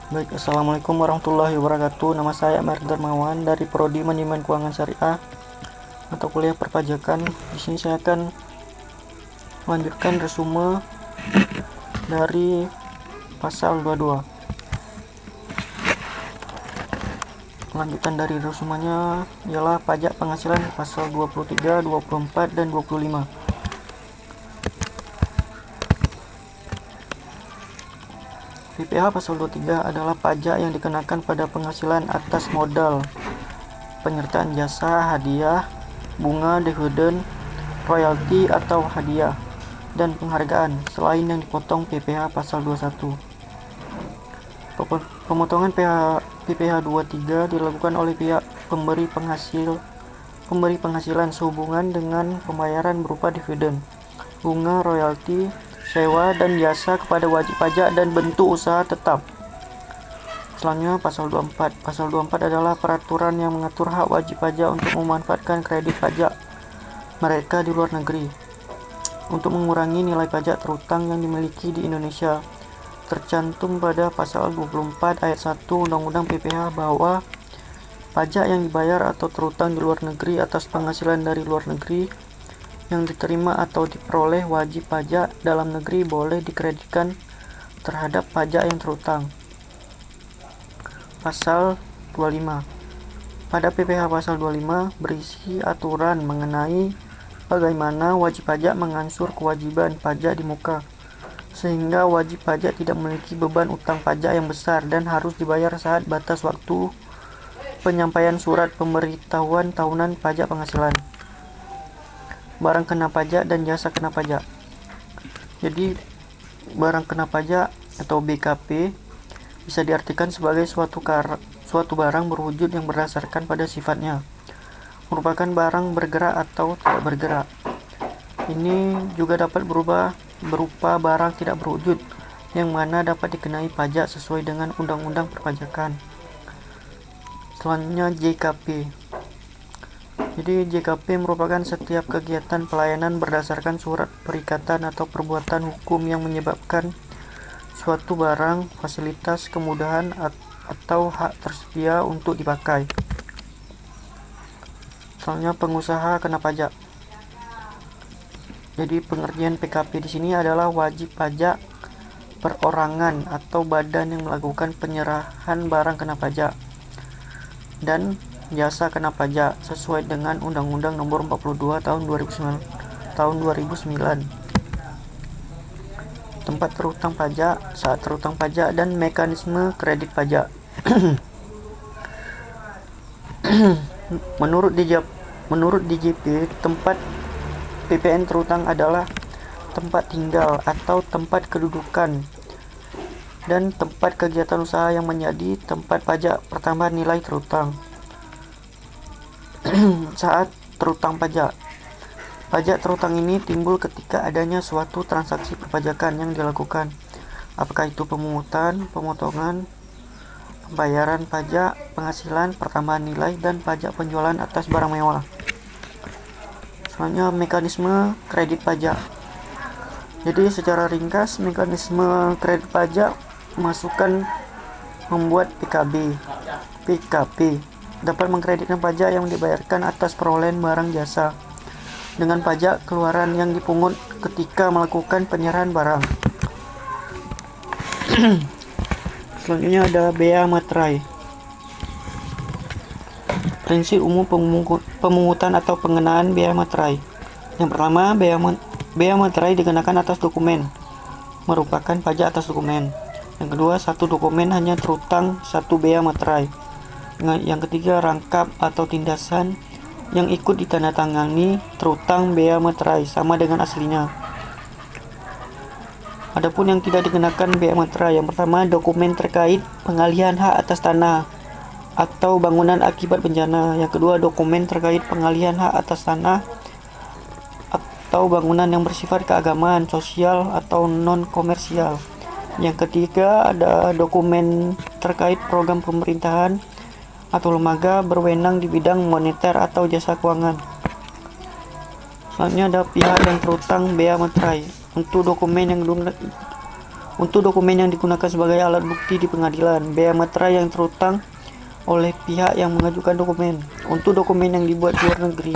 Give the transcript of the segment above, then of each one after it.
Baik, assalamualaikum warahmatullahi wabarakatuh. Nama saya Amir Darmawan dari Prodi Manajemen Keuangan Syariah atau kuliah perpajakan. Di sini saya akan melanjutkan resume dari pasal 22. Lanjutan dari resumenya ialah pajak penghasilan pasal 23, 24, dan 25. PPh pasal 23 adalah pajak yang dikenakan pada penghasilan atas modal, penyertaan jasa, hadiah, bunga, dividen, royalti atau hadiah, dan penghargaan, selain yang dipotong PPh pasal 21. Pemotongan PPh 23 dilakukan oleh pihak pemberi penghasilan sehubungan dengan pembayaran berupa dividen, bunga, royalti, sewa, dan jasa kepada wajib pajak dan bentuk usaha tetap. Selanjutnya pasal 24. Pasal 24 adalah peraturan yang mengatur hak wajib pajak untuk memanfaatkan kredit pajak mereka di luar negeri untuk mengurangi nilai pajak terutang yang dimiliki di Indonesia. Tercantum pada pasal 24 ayat 1 Undang-Undang PPh bahwa pajak yang dibayar atau terutang di luar negeri atas penghasilan dari luar negeri yang diterima atau diperoleh wajib pajak dalam negeri boleh dikreditkan terhadap pajak yang terutang. Pasal 25. Pada PPh pasal 25 berisi aturan mengenai bagaimana wajib pajak mengansur kewajiban pajak di muka, sehingga wajib pajak tidak memiliki beban utang pajak yang besar dan harus dibayar saat batas waktu penyampaian surat pemberitahuan tahunan pajak penghasilan, barang kena pajak, dan jasa kena pajak. Jadi, barang kena pajak atau BKP bisa diartikan sebagai suatu barang berwujud yang berdasarkan pada sifatnya merupakan barang bergerak atau tidak bergerak. Ini juga dapat berupa barang tidak berwujud yang mana dapat dikenai pajak sesuai dengan Undang-Undang Perpajakan. Selanjutnya JKP. Jadi JKP merupakan setiap kegiatan pelayanan berdasarkan surat perikatan atau perbuatan hukum yang menyebabkan suatu barang, fasilitas, kemudahan, atau hak tersedia untuk dipakai. Misalnya pengusaha kena pajak. Jadi pengertian PKP di sini adalah wajib pajak perorangan atau badan yang melakukan penyerahan barang kena pajak dan jasa kena pajak sesuai dengan Undang-Undang Nomor 42 Tahun 2009. Tempat terutang pajak, saat terutang pajak, dan mekanisme kredit pajak. Menurut DJP, tempat PPN terutang adalah tempat tinggal atau tempat kedudukan dan tempat kegiatan usaha yang menjadi tempat pajak pertambahan nilai terutang. Saat terutang pajak. Pajak terutang ini timbul ketika adanya suatu transaksi perpajakan yang dilakukan, apakah itu pemungutan, pemotongan, pembayaran pajak penghasilan, pertambahan nilai, dan pajak penjualan atas barang mewah. Selanjutnya mekanisme kredit pajak. Jadi secara ringkas, mekanisme kredit pajak masukkan membuat PKP dapat mengkreditkan pajak yang dibayarkan atas perolehan barang jasa dengan pajak keluaran yang dipungut ketika melakukan penyerahan barang. Selanjutnya ada bea materai. Prinsip umum pemungutan atau pengenaan bea materai. Yang pertama, bea materai dikenakan atas dokumen, merupakan pajak atas dokumen. Yang kedua, satu dokumen hanya terutang satu bea materai. Yang ketiga, rangkap atau tindasan yang ikut ditandatangani terutang bea materai sama dengan aslinya. Adapun yang tidak dikenakan bea materai, yang pertama dokumen terkait pengalihan hak atas tanah atau bangunan akibat bencana. Yang kedua, dokumen terkait pengalihan hak atas tanah atau bangunan yang bersifat keagamaan, sosial, atau non-komersial. Yang ketiga, ada dokumen terkait program pemerintahan atau lembaga berwenang di bidang moneter atau jasa keuangan. Selanjutnya ada pihak yang terutang bea materai. Untuk dokumen yang Untuk dokumen yang digunakan sebagai alat bukti di pengadilan, bea materai yang terutang oleh pihak yang mengajukan dokumen. Untuk dokumen yang dibuat di luar negeri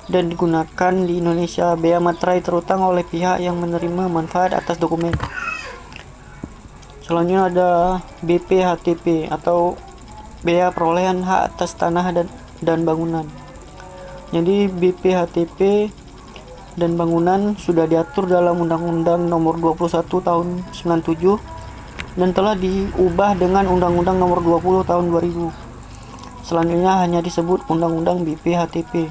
dan digunakan di Indonesia, bea materai terutang oleh pihak yang menerima manfaat atas dokumen. Selanjutnya ada BPHTP atau bea perolehan hak atas tanah dan bangunan. Jadi BPHTP dan bangunan sudah diatur dalam Undang-Undang Nomor 21 Tahun 97 dan telah diubah dengan Undang-Undang Nomor 20 Tahun 2000. Selanjutnya hanya disebut Undang-Undang BPHTP.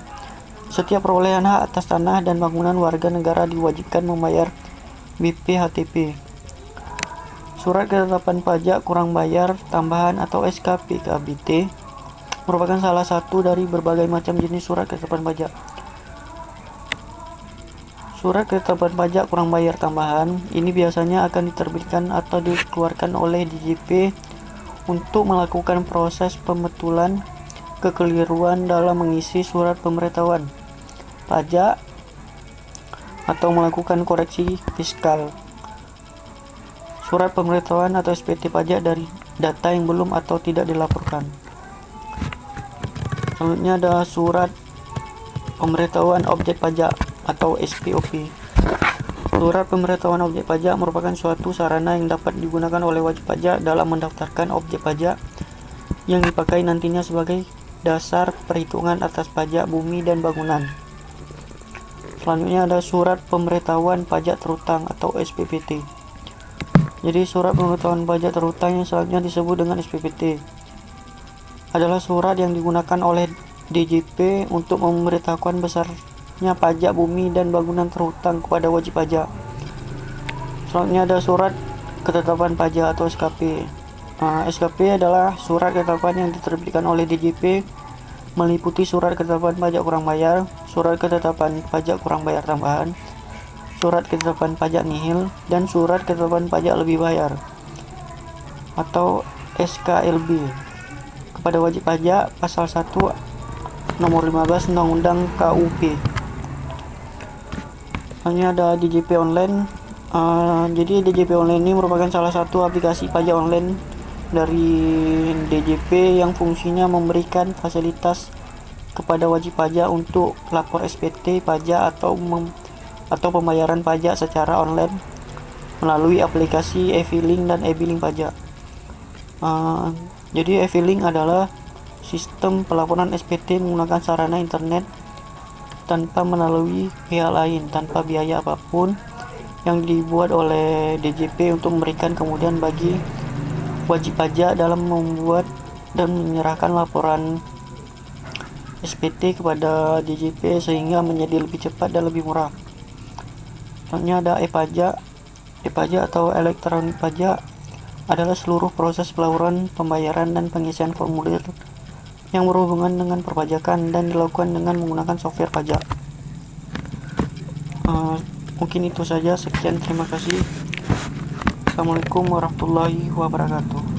Setiap perolehan hak atas tanah dan bangunan warga negara diwajibkan membayar BPHTP. Surat ketetapan pajak kurang bayar tambahan atau SKPKBT merupakan salah satu dari berbagai macam jenis surat ketetapan pajak. Surat ketetapan pajak kurang bayar tambahan ini biasanya akan diterbitkan atau dikeluarkan oleh DJP untuk melakukan proses pembetulan kekeliruan dalam mengisi surat pemberitahuan pajak atau melakukan koreksi fiskal. Surat pemberitahuan atau SPT pajak dari data yang belum atau tidak dilaporkan. Selanjutnya ada surat pemberitahuan objek pajak atau SPOP. Surat pemberitahuan objek pajak merupakan suatu sarana yang dapat digunakan oleh wajib pajak dalam mendaftarkan objek pajak yang dipakai nantinya sebagai dasar perhitungan atas pajak bumi dan bangunan. Selanjutnya ada surat pemberitahuan pajak terutang atau SPPT. Jadi surat pemberitahuan pajak terutang yang selanjutnya disebut dengan SPPT adalah surat yang digunakan oleh DJP untuk memberitahukan besarnya pajak bumi dan bangunan terhutang kepada wajib pajak. Selanjutnya ada surat ketetapan pajak atau SKP. SKP adalah surat ketetapan yang diterbitkan oleh DJP meliputi surat ketetapan pajak kurang bayar, surat ketetapan pajak kurang bayar tambahan, surat ketetapan pajak nihil, dan surat ketetapan pajak lebih bayar atau SKLB kepada wajib pajak pasal 1 nomor 15 Undang-Undang KUP. Hanya ada DJP Online. Jadi DJP Online ini merupakan salah satu aplikasi pajak online dari DJP yang fungsinya memberikan fasilitas kepada wajib pajak untuk lapor SPT pajak atau pembayaran pajak secara online melalui aplikasi e-filing dan e-billing pajak. Jadi e-filing adalah sistem pelaporan SPT menggunakan sarana internet tanpa melalui pihak lain, tanpa biaya apapun, yang dibuat oleh DJP untuk memberikan kemudian bagi wajib pajak dalam membuat dan menyerahkan laporan SPT kepada DJP sehingga menjadi lebih cepat dan lebih murah. Selanjutnya ada e-pajak. E-pajak atau elektronik pajak adalah seluruh proses pelaporan, pembayaran, dan pengisian formulir yang berhubungan dengan perpajakan dan dilakukan dengan menggunakan software pajak. Mungkin itu saja. Sekian, terima kasih. Assalamualaikum warahmatullahi wabarakatuh.